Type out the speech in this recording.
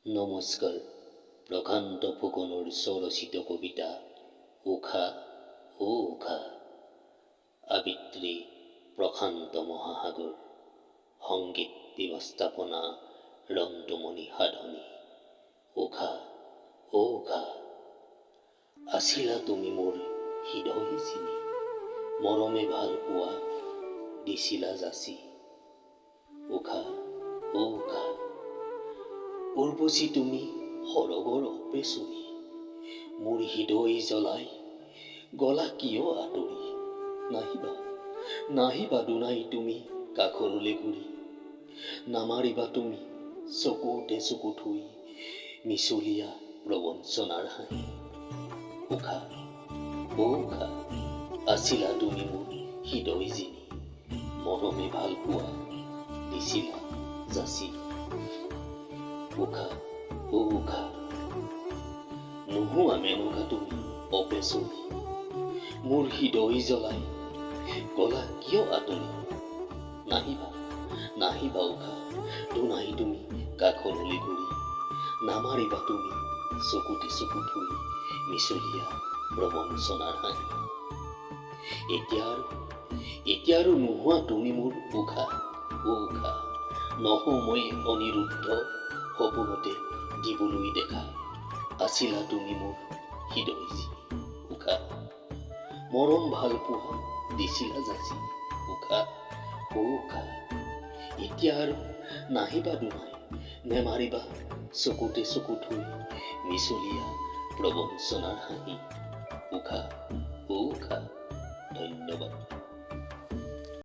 নমস্কাৰ। প্ৰশান্ত ফুকনৰ স্বৰচিত কবিতা উষা ও উষা। আবৃত্তি প্ৰশান্ত মহাসাগৰ। সংগীত ব্যৱস্থাপনা ৰন্তুমণি সাধনী। উষা ও উষা। আছিলা তুমি মোৰ হৃদয় চিনি, মৰমে ভাল পোৱা দিছিলা যাচি। উষা ও উষা। উৰ্বশী তুমি সৰগৰ অপেচৰি, মোৰ হৃদয় জ্বলাই গলা কিয় আঁতৰি। নাহিবা নাহিবা দুনাই তুমি কাষৰলে ঘূৰি, নামাৰিবা তুমি চকুতে চকু থৈ মিছলীয়া প্ৰবঞ্চনাৰ হাঁহি। উষা ও উষা। আছিলা তুমি মোৰ হৃদয় জিনি, মৰমে ভাল পোৱা দিছিলা যাচি। উষা ও উষা। নোহোৱা মেনকা তুমি অপেচৰি, মোৰ হৃদয় জ্বলাই গলা কিয় আঁতৰি। নাহিবা নাহিবা উষা দুনাই তুমি কাষৰলে ঘূৰি, নামাৰিবা তুমি চকুতে চকু থৈ মিছলীয়া প্ৰবঞ্চনাৰ হাঁহি। এতিয়া আৰু নোহোৱা তুমি মোৰ উষা ও উষা। নহওঁ মই অনিৰুদ্ধ সপোনতে দিবলৈ দেখা, আছিলা তুমি মোৰ হৃদয় চিনি। উষা মৰম ভাল পোৱা দিছিলা যাচি। উষা ও উষা। এতিয়া আৰু নাহিবা দুনাই, নেমাৰিবা চকুতে চকু থৈ মিছলীয়া প্ৰবঞ্চনাৰ হাঁহি। উষা ও উষা। ধন্যবাদ।